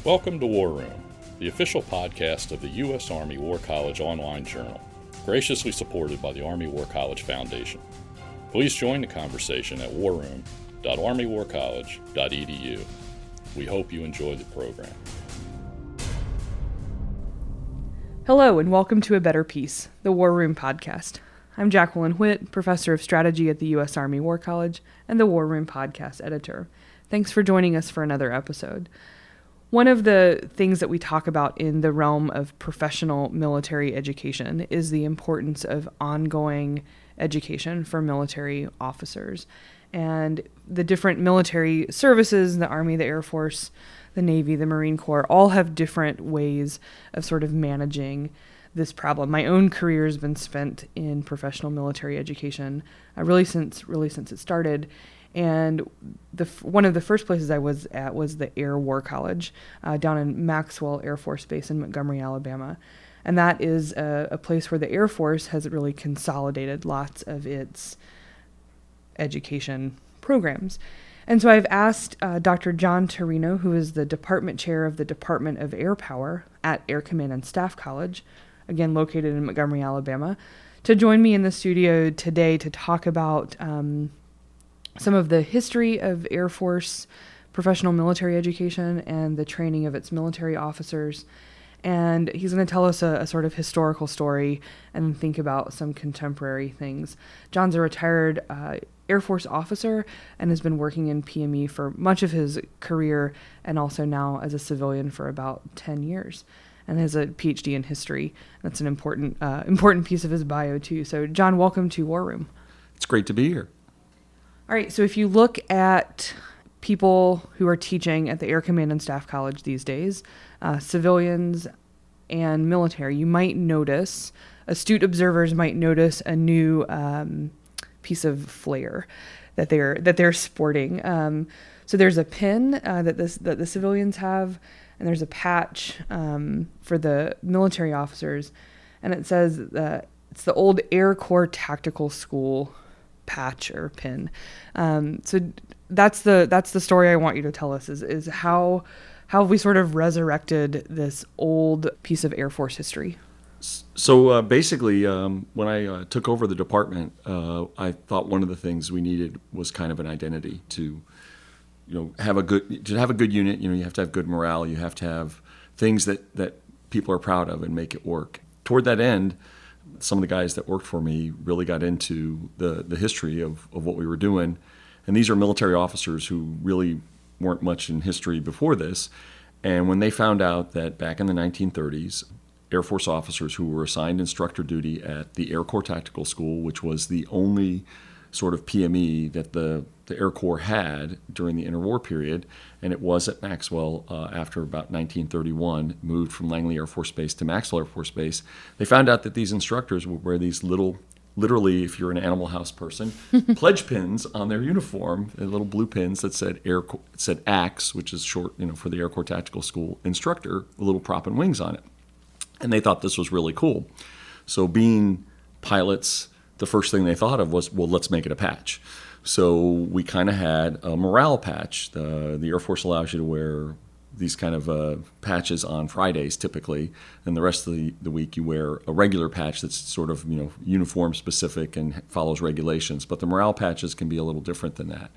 Welcome to War Room, the official podcast of the U.S. Army War College online journal, graciously supported by the Army War College Foundation. Please join the conversation at warroom.armywarcollege.edu. We hope you enjoy the program. Hello and welcome to A Better Peace, the War Room podcast. I'm Jacqueline Whitt, Professor of Strategy at the U.S. Army War College and the War Room podcast editor. Thanks for joining us for another episode. One of the things that we talk about in the realm of professional military education is the importance of ongoing education for military officers. And the different military services, the Army, the Air Force, the Navy, the Marine Corps, all have different ways of sort of managing this problem. My own career has been spent in professional military education really since it started. And one of the first places I was at was the Air War College down in Maxwell Air Force Base in Montgomery, Alabama. And that is a place where the Air Force has really consolidated lots of its education programs. And so I've asked Dr. John Terino, who is the Department Chair of the Department of Airpower at Air Command and Staff College, again located in Montgomery, Alabama, to join me in the studio today to talk about some of the history of Air Force professional military education and the training of its military officers. And he's going to tell us a sort of historical story and think about some contemporary things. John's a retired Air Force officer and has been working in PME for much of his career and also now as a civilian for about 10 years and has a PhD in history. That's an important piece of his bio too. So John, welcome to War Room. It's great to be here. All right, so if you look at people who are teaching at the Air Command and Staff College these days, civilians and military, you might notice, astute observers might notice a new piece of flair that they're sporting. So there's a pin that the civilians have, and there's a patch for the military officers, and it says it's the old Air Corps Tactical School patch or pin. So that's the story I want you to tell us is how we sort of resurrected this old piece of Air Force history. So basically, when I took over the department, I thought one of the things we needed was kind of an identity to, have a good unit. You have to have good morale. You have to have things that people are proud of and make it work. Toward that end, some of the guys that worked for me really got into the history of what we were doing. And these are military officers who really weren't much in history before this. And when they found out that back in the 1930s, Air Force officers who were assigned instructor duty at the Air Corps Tactical School, which was the only sort of PME that the Air Corps had during the interwar period, and it was at Maxwell after about 1931, moved from Langley Air Force Base to Maxwell Air Force Base. They found out that these instructors would wear these literally, if you're an Animal House person, pledge pins on their uniform, little blue pins that said ACS, which is short, for the Air Corps Tactical School instructor, a little prop and wings on it. And they thought this was really cool. So being pilots, the first thing they thought of was, well, let's make it a patch. So we kind of had a morale patch. The Air Force allows you to wear these kind of patches on Fridays typically, and the rest of the week you wear a regular patch that's sort of uniform specific and follows regulations. But the morale patches can be a little different than that.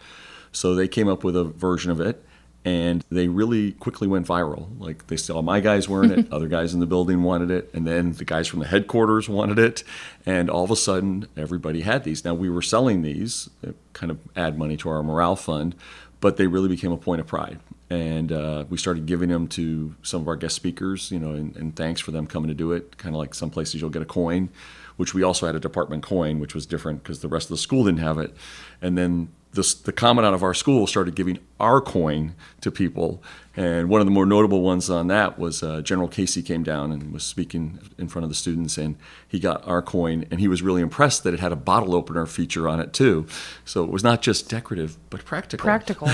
So they came up with a version of it, and they really quickly went viral. Like they saw my guys wearing it, other guys in the building wanted it, and then the guys from the headquarters wanted it, and all of a sudden everybody had these. Now we were selling these, kind of add money to our morale fund, but they really became a point of pride. And we started giving them to some of our guest speakers, and thanks for them coming to do it. Kind of like some places you'll get a coin, which we also had a department coin, which was different because the rest of the school didn't have it. And then the commandant of our school started giving our coin to people. And one of the more notable ones on that was General Casey came down and was speaking in front of the students, and he got our coin, and he was really impressed that it had a bottle opener feature on it too. So it was not just decorative, but practical. Practical.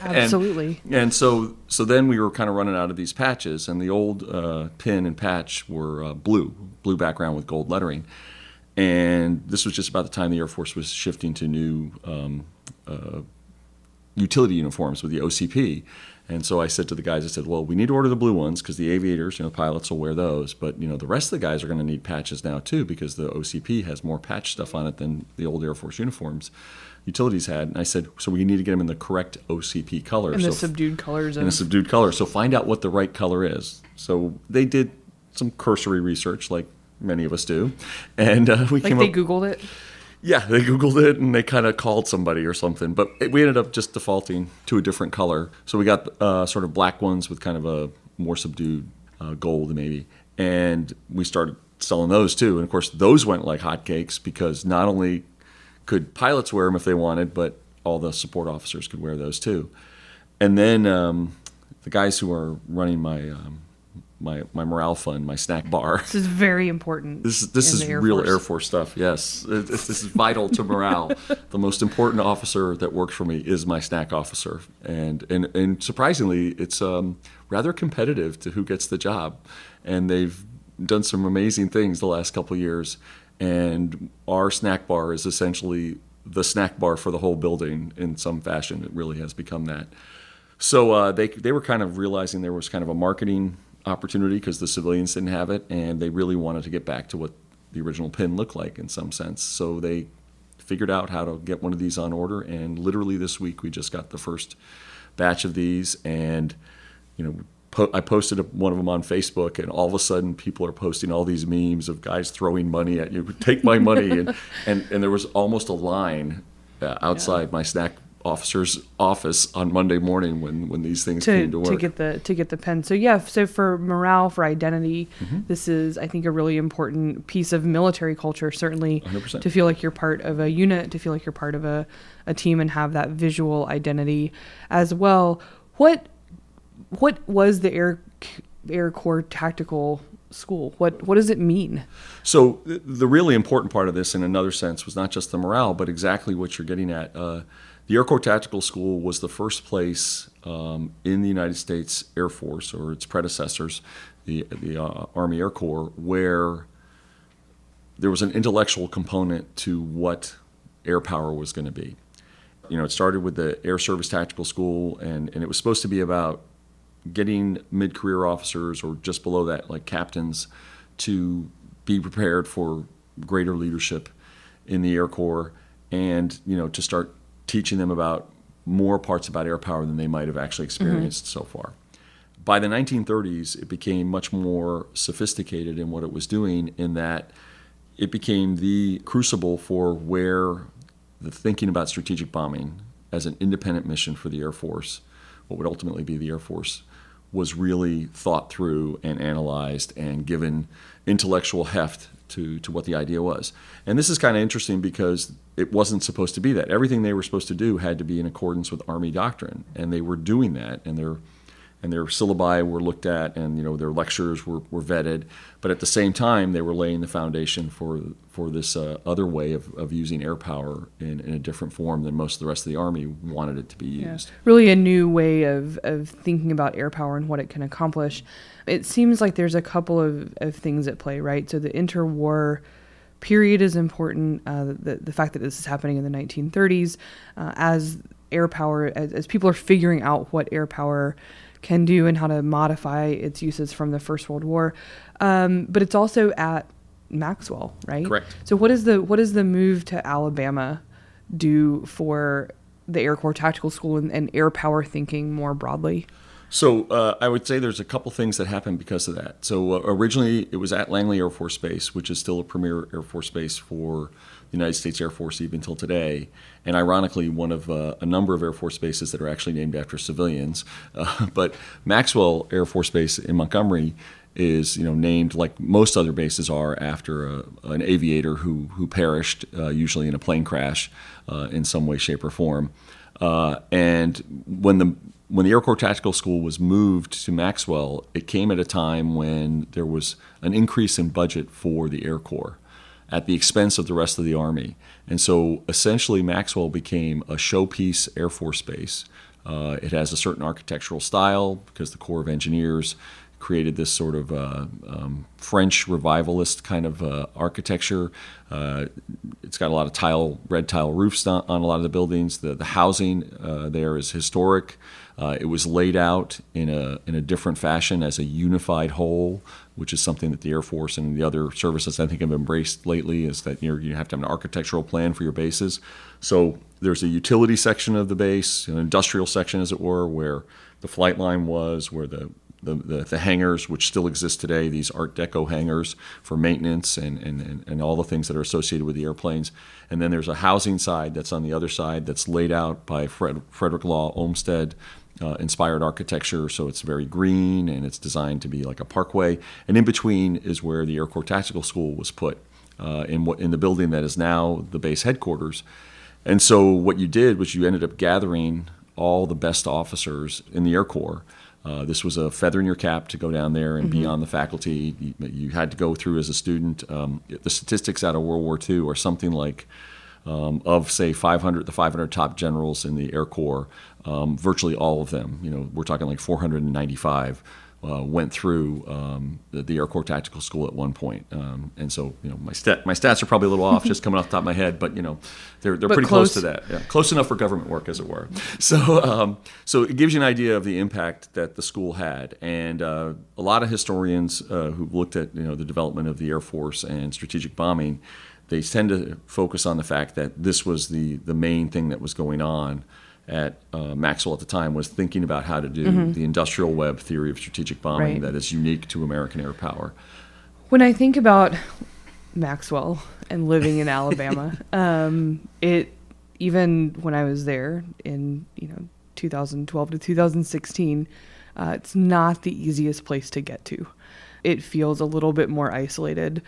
Absolutely. And so then we were kind of running out of these patches, and the old pin and patch were blue background with gold lettering. And this was just about the time the Air Force was shifting to new utility uniforms with the OCP. And so I said to the guys, I said, well, we need to order the blue ones because the aviators, the pilots will wear those. But, the rest of the guys are going to need patches now, too, because the OCP has more patch stuff on it than the old Air Force uniforms utilities had. And I said, so we need to get them in the correct OCP color. In the subdued colors. In a subdued color. So find out what the right color is. So they did some cursory research, like many of us do. And we came up. Like they Googled it? Yeah, they Googled it and they kind of called somebody or something. But we ended up just defaulting to a different color. So we got sort of black ones with kind of a more subdued gold maybe. And we started selling those too. And of course, those went like hotcakes because not only could pilots wear them if they wanted, but all the support officers could wear those too. And then the guys who are running my morale fund, my snack bar. This is very important. This is real Air Force stuff. Yes, this is vital to morale. The most important officer that works for me is my snack officer, and surprisingly, it's rather competitive to who gets the job, and they've done some amazing things the last couple of years. And our snack bar is essentially the snack bar for the whole building in some fashion. It really has become that. So they were kind of realizing there was kind of a marketing opportunity because the civilians didn't have it, and they really wanted to get back to what the original pin looked like in some sense. So they figured out how to get one of these on order, and literally this week we just got the first batch of these, and I posted one of them on Facebook, and all of a sudden people are posting all these memes of guys throwing money at you. Take my money, and there was almost a line outside my snack officer's office on Monday morning when these things came to work. To get the pen. So for morale, for identity, this is, I think, a really important piece of military culture, certainly 100%. To feel like you're part of a unit, to feel like you're part of a team and have that visual identity as well. What was the Air Corps Tactical School? What does it mean? So the really important part of this, in another sense, was not just the morale, but exactly what you're getting at. The Air Corps Tactical School was the first place in the United States Air Force, or its predecessors, the Army Air Corps, where there was an intellectual component to what air power was going to be. It started with the Air Service Tactical School, and it was supposed to be about getting mid-career officers or just below that, like captains, to be prepared for greater leadership in the Air Corps, and to start teaching them about more parts about air power than they might have actually experienced so far. By the 1930s, it became much more sophisticated in what it was doing, in that it became the crucible for where the thinking about strategic bombing as an independent mission for the Air Force, what would ultimately be the Air Force, was really thought through and analyzed and given intellectual heft to what the idea was. And this is kind of interesting because it wasn't supposed to be that. Everything they were supposed to do had to be in accordance with Army doctrine, and they were doing that, and their syllabi were looked at, and their lectures were vetted. But at the same time, they were laying the foundation for this other way of using air power in a different form than most of the rest of the Army wanted it to be used. Really a new way of thinking about air power and what it can accomplish. It seems like there's a couple of things at play, right? So the interwar period is important. The fact that this is happening in the 1930s, as air power, as people are figuring out what air power can do and how to modify its uses from the First World War. But it's also at Maxwell, right? Correct. So what is the move to Alabama do for the Air Corps Tactical School and air power thinking more broadly? So I would say there's a couple things that happened because of that. So originally it was at Langley Air Force Base, which is still a premier Air Force base for the United States Air Force even until today. And ironically, one of a number of Air Force bases that are actually named after civilians. But Maxwell Air Force Base in Montgomery is named, like most other bases are, after an aviator who perished, usually in a plane crash in some way, shape, or form. And when the Air Corps Tactical School was moved to Maxwell, it came at a time when there was an increase in budget for the Air Corps at the expense of the rest of the Army. And so essentially Maxwell became a showpiece Air Force base. It has a certain architectural style because the Corps of Engineers created this sort of French revivalist kind of architecture. It's got a lot of red tile roofs on a lot of the buildings. The housing there is historic. It was laid out in a different fashion as a unified whole, which is something that the Air Force and the other services I think have embraced lately, is that you have to have an architectural plan for your bases. So there's a utility section of the base, an industrial section, as it were, where the flight line was, where the hangars, which still exist today, these Art Deco hangars for maintenance and all the things that are associated with the airplanes. And then there's a housing side that's on the other side that's laid out by Frederick Law Olmsted inspired architecture, so it's very green and it's designed to be like a parkway. And in between is where the Air Corps Tactical School was put in the building that is now the base headquarters. And so what you did was you ended up gathering all the best officers in the Air Corps. This was a feather in your cap to go down there and be on the faculty. You had to go through as a student. The statistics out of World War II are something like, of say the 500 top generals in the Air Corps, virtually all of them, we're talking like 495, went through the Air Corps Tactical School at one point. And so, my stats are probably a little off just coming off the top of my head, but they're pretty close to that. Yeah, close enough for government work, as it were. So it gives you an idea of the impact that the school had. And a lot of historians who've looked at the development of the Air Force and strategic bombing, they tend to focus on the fact that this was the main thing that was going on at Maxwell at the time, was thinking about how to do the industrial web theory of strategic bombing that is unique to American air power. When I think about Maxwell and living in Alabama, even when I was there in 2012 to 2016, it's not the easiest place to get to. It feels a little bit more isolated,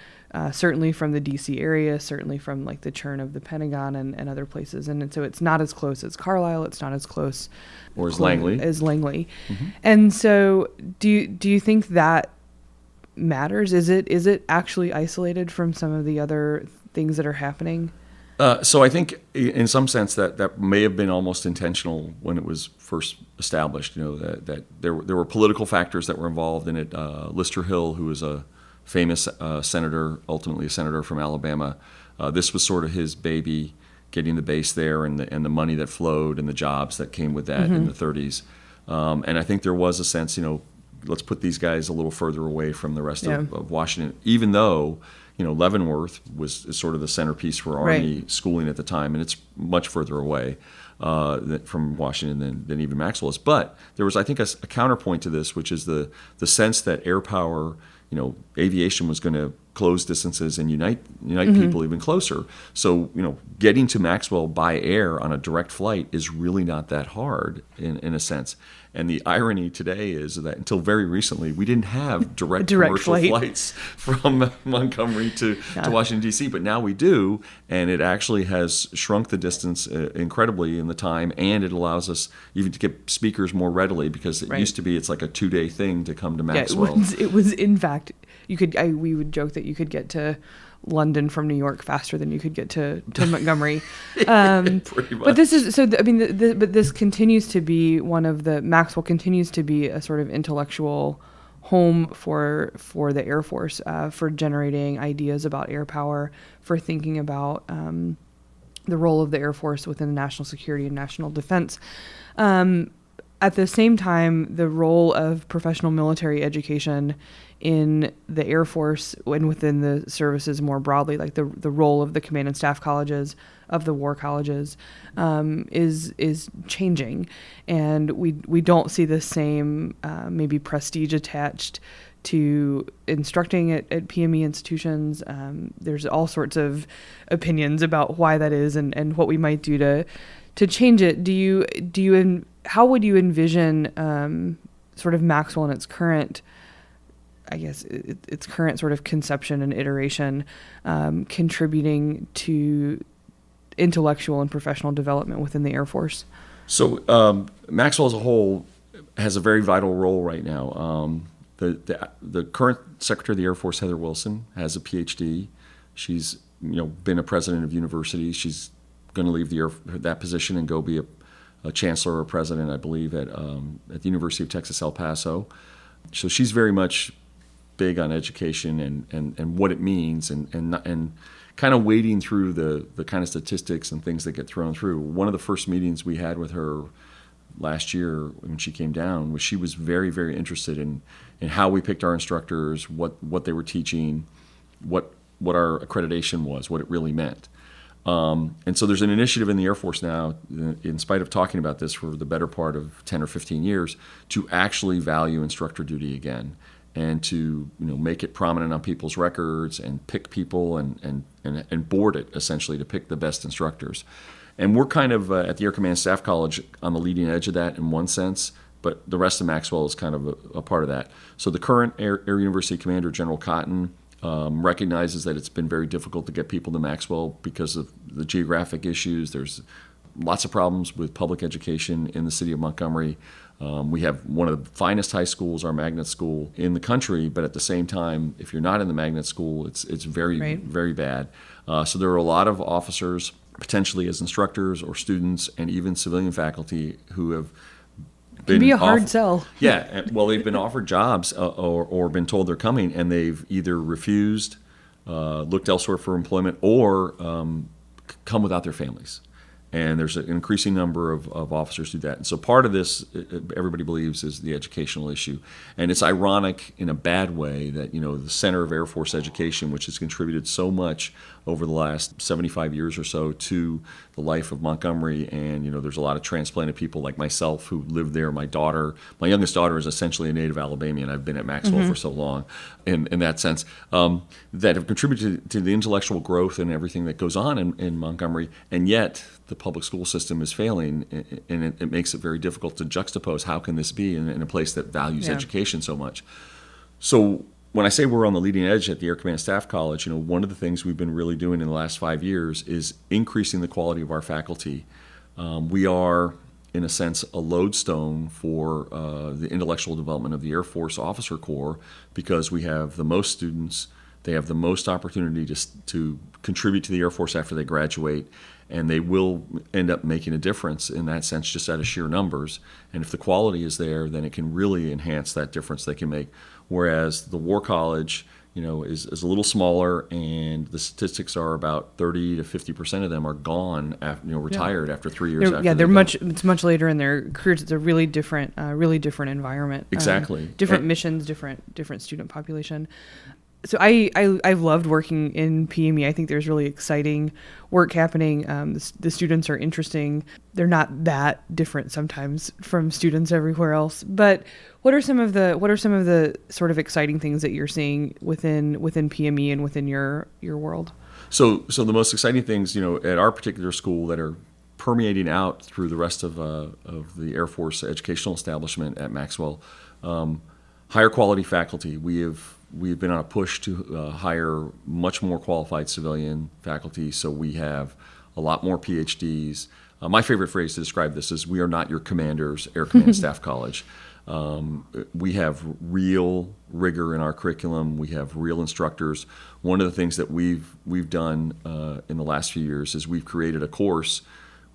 certainly from the DC area, certainly from like the churn of the Pentagon and other places. And so it's not as close as Carlisle. It's not as close or as Langley. Mm-hmm. And so do you think that matters? Is it actually isolated from some of the other things that are happening? So I think in some sense that may have been almost intentional when it was first established, that there were political factors that were involved in it. Lister Hill, who was a famous senator, ultimately a senator from Alabama, this was sort of his baby, getting the base there and the money that flowed and the jobs that came with that in the 30s. And I think there was a sense, let's put these guys a little further away from the rest of Washington, even though Leavenworth was sort of the centerpiece for Army schooling at the time, and it's much further away from Washington than even Maxwell is. But there was, I think, a counterpoint to this, which is the sense that air power, aviation was going to close distances and unite people even closer. So, getting to Maxwell by air on a direct flight is really not that hard in a sense. And the irony today is that until very recently, we didn't have direct commercial flights from Montgomery to Washington, D.C., but now we do, and it actually has shrunk the distance incredibly in the time, and it allows us even to get speakers more readily, because it used to be it's like a 2-day thing to come to Maxwell. It was in fact, we would joke that you could get to London from New York faster than you could get to Montgomery. Pretty much. But this is but this continues to be Maxwell continues to be a sort of intellectual home for the Air Force, for generating ideas about air power, for thinking about the role of the Air Force within national security and national defense. At the same time, the role of professional military education in the Air Force and within the services more broadly, like the role of the command and staff colleges, of the war colleges, is changing, and we don't see the same maybe prestige attached to instructing at PME institutions. There's all sorts of opinions about why that is and what we might do to change it. How would you envision sort of Maxwell in its current, I guess, its current sort of conception and iteration, contributing to intellectual and professional development within the Air Force? So Maxwell as a whole has a very vital role right now. The current Secretary of the Air Force, Heather Wilson, has a PhD. She's been a president of universities. She's going to leave that position and go be a chancellor or president, I believe, at the University of Texas El Paso. So she's very much big on education and what it means and kind of wading through the kind of statistics and things that get thrown through. One of the first meetings we had with her last year when she came down was she was very, very interested in how we picked our instructors, what they were teaching, what our accreditation was, what it really meant. And so there's an initiative in the Air Force now, in spite of talking about this for the better part of 10 or 15 years, to actually value instructor duty again, and to make it prominent on people's records and pick people and board it, essentially, to pick the best instructors. And we're kind of at the Air Command Staff College on the leading edge of that in one sense, but the rest of Maxwell is kind of a part of that. So the current Air University Commander, General Cotton, recognizes that it's been very difficult to get people to Maxwell because of the geographic issues. There's lots of problems with public education in the city of Montgomery. We have one of the finest high schools, our magnet school, in the country, but at the same time, if you're not in the magnet school, it's very, right. very bad. So there are a lot of officers, potentially as instructors or students, and even civilian faculty who have been be a hard sell. Yeah, well, they've been offered jobs or been told they're coming, and they've either refused, looked elsewhere for employment, or come without their families. And there's an increasing number of officers who do that. And so part of this, everybody believes, is the educational issue. And it's ironic in a bad way that, the Center of Air Force Education, which has contributed so much over the last 75 years or so to the life of Montgomery, and, there's a lot of transplanted people like myself who live there. My youngest daughter is essentially a native Alabamian. I've been at Maxwell for so long in that sense, that have contributed to the intellectual growth and everything that goes on in Montgomery. And yet the public school system is failing, and it makes it very difficult to juxtapose how can this be in a place that values education so much. So when I say we're on the leading edge at the Air Command Staff College, one of the things we've been really doing in the last 5 years is increasing the quality of our faculty. We are, in a sense, a lodestone for the intellectual development of the Air Force Officer Corps, because we have the most students. They have the most opportunity to contribute to the Air Force after they graduate, and they will end up making a difference in that sense just out of sheer numbers. And if the quality is there, then it can really enhance that difference they can make. Whereas the War College, is a little smaller, and the statistics are about 30 to 50% of them are gone, retired after 3 years. It's much later in their careers. It's a really different environment. Exactly. Different missions, different student population. So I've loved working in PME. I think there's really exciting work happening. The students are interesting. They're not that different sometimes from students everywhere else. But what are some of the sort of exciting things that you're seeing within PME and within your world? So the most exciting things, at our particular school that are permeating out through the rest of the Air Force educational establishment at Maxwell, higher quality faculty. We've been on a push to hire much more qualified civilian faculty, so we have a lot more PhDs. My favorite phrase to describe this is, we are not your commander's Air Command Staff College. We have real rigor in our curriculum. We have real instructors. One of the things that we've done in the last few years is we've created a course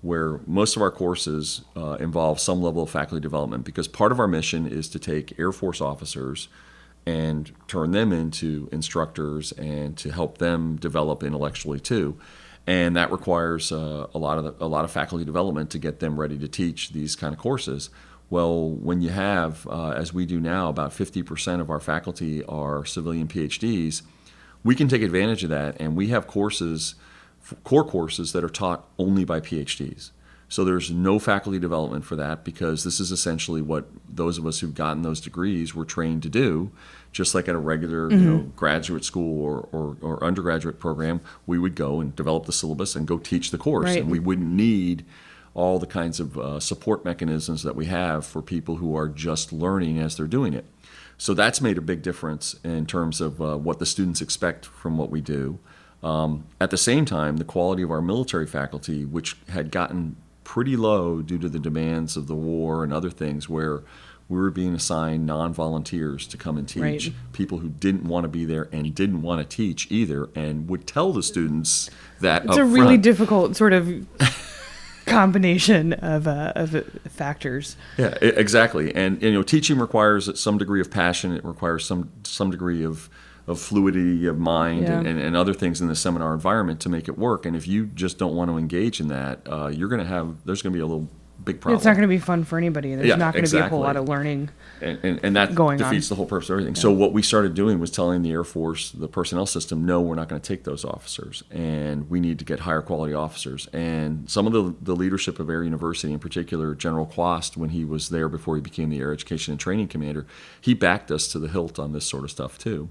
where most of our courses involve some level of faculty development, because part of our mission is to take Air Force officers and turn them into instructors and to help them develop intellectually too. And that requires a lot of faculty development to get them ready to teach these kind of courses. Well, when you have, as we do now, about 50% of our faculty are civilian PhDs, we can take advantage of that, and we have courses, core courses, that are taught only by PhDs. So there's no faculty development for that, because this is essentially what those of us who've gotten those degrees were trained to do. Just like at a regular graduate school or undergraduate program, we would go and develop the syllabus and go teach the course. Right. And we wouldn't need all the kinds of support mechanisms that we have for people who are just learning as they're doing it. So that's made a big difference in terms of what the students expect from what we do. At the same time, the quality of our military faculty, which had gotten pretty low due to the demands of the war and other things, where we were being assigned non-volunteers to come and teach, right. People who didn't want to be there and didn't want to teach either, and would tell the students that it's a really difficult sort of combination of factors. Yeah, exactly. And teaching requires some degree of passion. It requires some degree of fluidity of mind and other things in the seminar environment to make it work. And if you just don't want to engage in that, there's going to be a little big problem. It's not going to be fun for anybody. There's not going to be a whole lot of learning and that defeats the whole purpose of everything. Yeah. So what we started doing was telling the Air Force, the personnel system, no, we're not going to take those officers, and we need to get higher quality officers. And some of the leadership of Air University, in particular General Quast, when he was there before he became the Air Education and Training Commander, he backed us to the hilt on this sort of stuff too.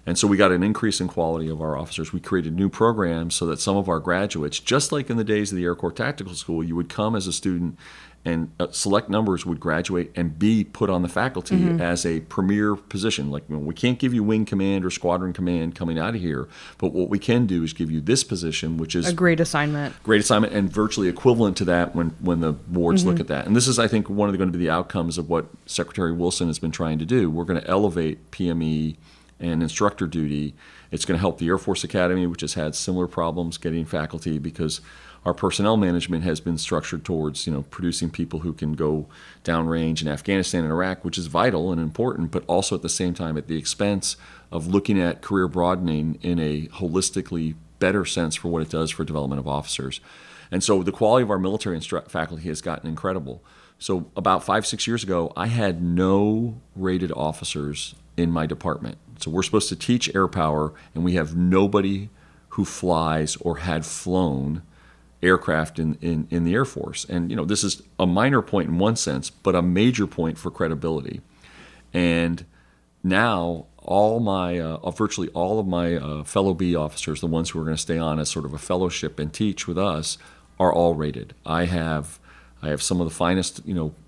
And so we got an increase in quality of our officers. We created new programs so that some of our graduates, just like in the days of the Air Corps Tactical School, you would come as a student and select numbers would graduate and be put on the faculty as a premier position. Like, we can't give you wing command or squadron command coming out of here, but what we can do is give you this position, which is a great assignment, and virtually equivalent to that when the boards look at that. And this is, I think, one of going to be the outcomes of what Secretary Wilson has been trying to do. We're going to elevate PME and instructor duty. It's going to help the Air Force Academy, which has had similar problems getting faculty, because our personnel management has been structured towards, producing people who can go downrange in Afghanistan and Iraq, which is vital and important, but also at the same time at the expense of looking at career broadening in a holistically better sense for what it does for development of officers. And so the quality of our military faculty has gotten incredible. So about 5-6 years ago, I had no rated officers in my department. So we're supposed to teach air power, and we have nobody who flies or had flown aircraft in the Air Force. And this is a minor point in one sense, but a major point for credibility. And now virtually all of my fellow B officers, the ones who are going to stay on as sort of a fellowship and teach with us, are all rated. I have some of the finest,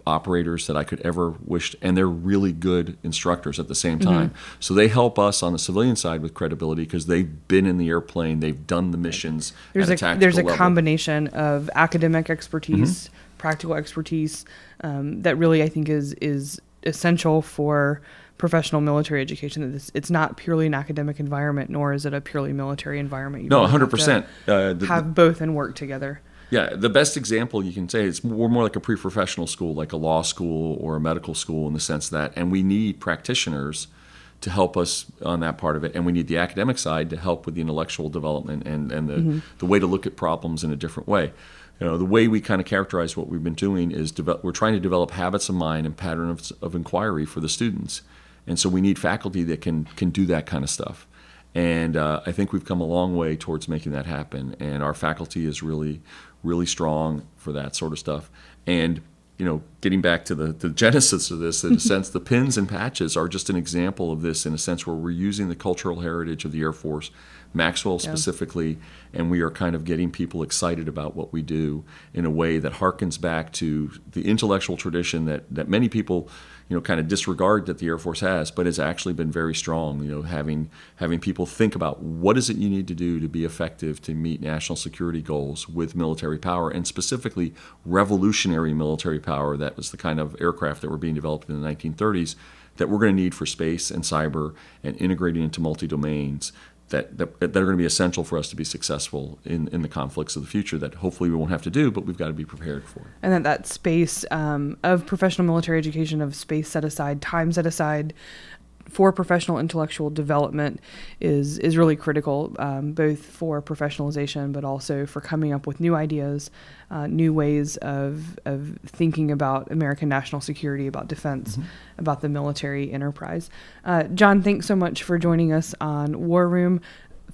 operators that I could ever wish, and they're really good instructors at the same time. So they help us on the civilian side with credibility because they've been in the airplane, they've done the missions at a tactical There's a level. Combination of academic expertise, practical expertise, that really I think is essential for professional military education. That it's not purely an academic environment, nor is it a purely military environment. No, 100%. Have both and work together. Yeah, the best example you can say is we're more like a pre-professional school, like a law school or a medical school in the sense that, and we need practitioners to help us on that part of it, and we need the academic side to help with the intellectual development and the way to look at problems in a different way. The way we kind of characterize what we've been doing is we're trying to develop habits of mind and patterns of inquiry for the students, and so we need faculty that can do that kind of stuff. And I think we've come a long way towards making that happen, and our faculty is really strong for that sort of stuff. And getting back to the genesis of this, in a sense, the pins and patches are just an example of this, in a sense where we're using the cultural heritage of the Air Force, Maxwell specifically, and we are kind of getting people excited about what we do in a way that harkens back to the intellectual tradition that many people kind of disregard that the Air Force has, but it's actually been very strong. Having people think about what is it you need to do to be effective to meet national security goals with military power, and specifically revolutionary military power. That was the kind of aircraft that were being developed in the 1930s that we're going to need for space and cyber and integrating into multi-domains that are going to be essential for us to be successful in the conflicts of the future that hopefully we won't have to do, but we've got to be prepared for. And that space of professional military education, of space set aside, time set aside for professional intellectual development is really critical, both for professionalization, but also for coming up with new ideas, new ways of thinking about American national security, about defense, about the military enterprise. John, thanks so much for joining us on War Room,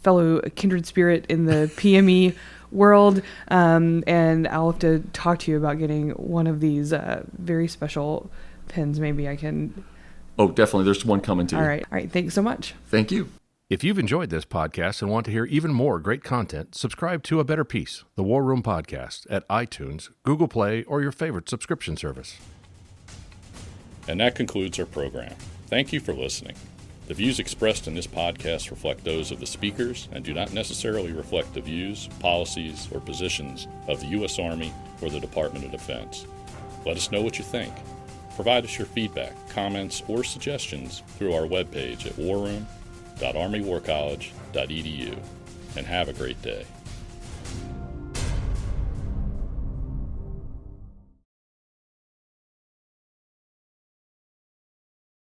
fellow kindred spirit in the PME world, and I'll have to talk to you about getting one of these very special pins. Maybe I can... Oh, definitely. There's one coming to you. All right. Thanks so much. Thank you. If you've enjoyed this podcast and want to hear even more great content, subscribe to A Better Peace, the War Room Podcast, at iTunes, Google Play, or your favorite subscription service. And that concludes our program. Thank you for listening. The views expressed in this podcast reflect those of the speakers and do not necessarily reflect the views, policies, or positions of the U.S. Army or the Department of Defense. Let us know what you think. Provide us your feedback, comments, or suggestions through our webpage at warroom.armywarcollege.edu, and have a great day.